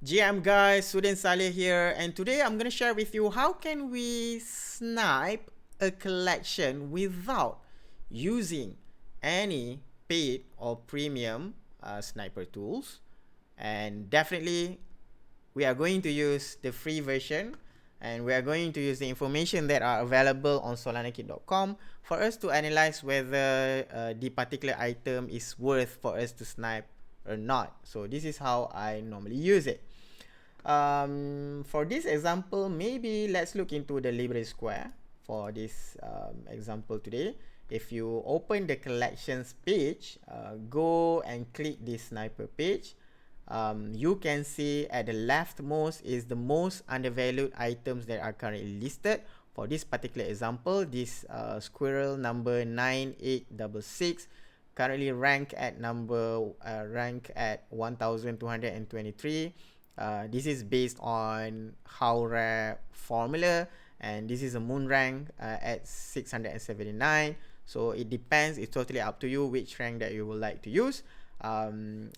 GM guys, Student Saleh here, and today I'm gonna share with you how can we snipe a collection without using any paid or premium sniper tools. And definitely we are going to use the free version, and we are going to use the information that are available on SolanaKit.com for us to analyze whether the particular item is worth for us to snipe or not. So this is how I normally use it. For this example, maybe let's look into the Libre Square for this example today. If you open the collections page, go and click this sniper page. You can see at the leftmost is the most undervalued items that are currently listed. For this particular example, this squirrel number 9866 currently rank at 1223. This is based on how rare formula, and this is a moon rank at 679. So it depends, it's totally up to you which rank that you would like to use. And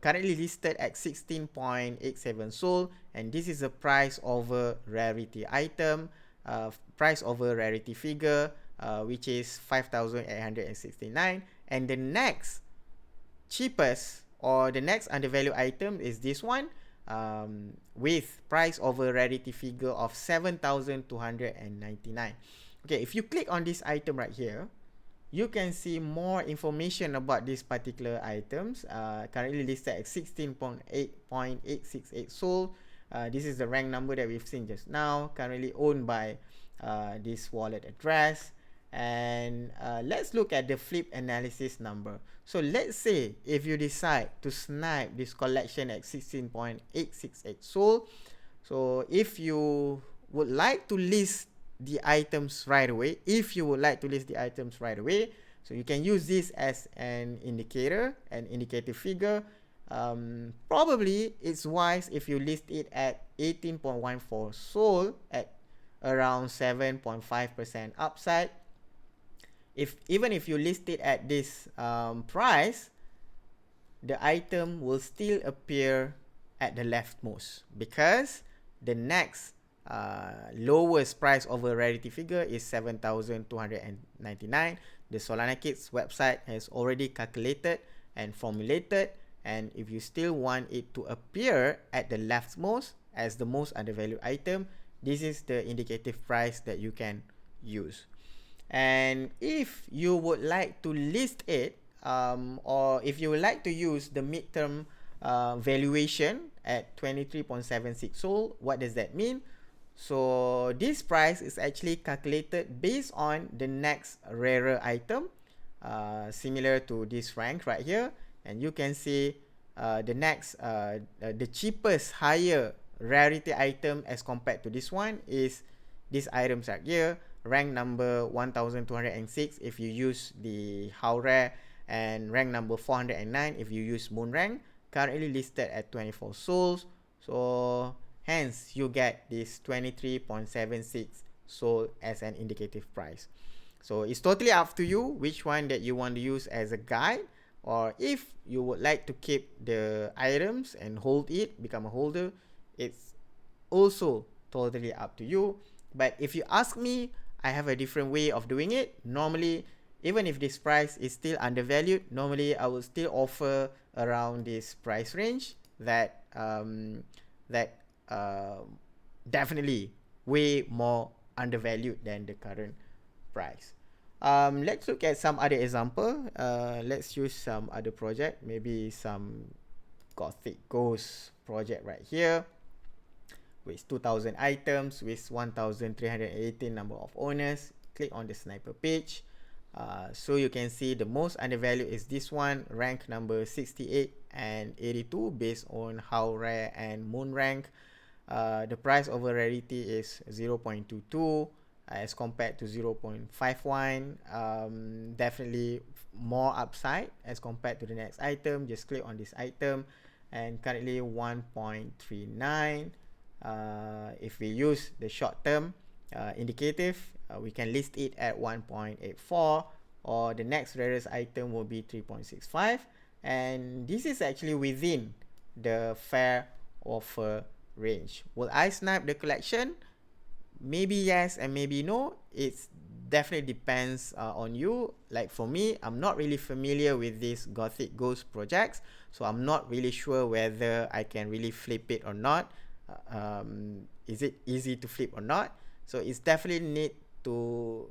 currently listed at 16.87 Sol, and this is a price over rarity item, price over rarity figure, which is 5,869. And the next cheapest or the next undervalued item is this one, with price over rarity figure of 7,299. Okay, if you click on this item right here, you can see more information about these particular items, currently listed at 16.868 Sol. This is the rank number that we've seen just now, currently owned by this wallet address. And let's look at the flip analysis number. So let's say if you decide to snipe this collection at 16.868 Sol, so if you would like to list the items right away, so you can use this as an indicator, an indicative figure. Probably it's wise if you list it at 18.14 Sol at around 7.5% upside. Even if you list it at this price, the item will still appear at the leftmost, because the next lowest price over rarity figure is 7,299. The SolanaKit's website has already calculated and formulated, and if you still want it to appear at the leftmost as the most undervalued item, this is the indicative price that you can use. And if you would like to list it, or if you would like to use the midterm valuation at 23.76 Sol, what does that mean? So this price is actually calculated based on the next rarer item, similar to this rank right here. And you can see the next, the cheapest higher rarity item as compared to this one is these items right here, rank number 1206 if you use the how rare, and rank number 409 if you use moon rank, currently listed at 24 Sols. So hence you get this 23.76 Sol as an indicative price. So it's totally up to you which one that you want to use as a guide, or if you would like to keep the items and hold it, become a holder, it's also totally up to you. But if you ask me, I have a different way of doing it. Normally, even if this price is still undervalued, normally I will still offer around this price range that definitely way more undervalued than the current price. Let's look at some other example. Let's use some other project, maybe some Gothic Ghost project right here, with 2,000 items, with 1,318 number of owners. Click on the sniper page. So you can see the most undervalued is this one, rank number 68 and 82 based on how rare and moon rank. The price over rarity is 0.22 as compared to 0.51. Definitely more upside as compared to the next item. Just click on this item, and currently 1.39. If we use the short term indicative, we can list it at 1.84, or the next rarest item will be 3.65, and this is actually within the fair offer range. Will I snipe the collection? Maybe yes and maybe no. It's definitely depends on you. Like for me, I'm not really familiar with these Gothic Ghost projects, so I'm not really sure whether I can really flip it or not. Is it easy to flip or not? So it's definitely need to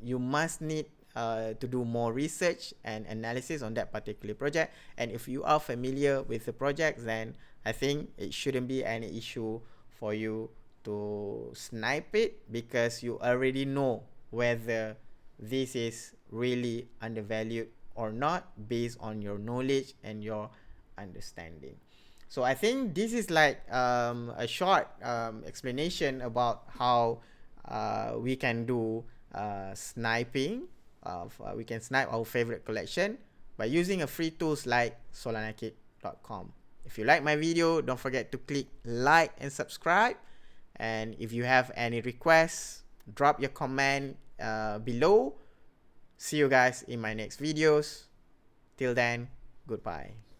you must need to do more research and analysis on that particular project. And if you are familiar with the project, then I think it shouldn't be any issue for you to snipe it, because you already know whether this is really undervalued or not based on your knowledge and your understanding. So I think this is like a short explanation about how we can do sniping. We can snipe our favorite collection by using a free tools like SolanaKit.com. If you like my video, don't forget to click like and subscribe. And if you have any requests, drop your comment below. See you guys in my next videos. Till then, goodbye.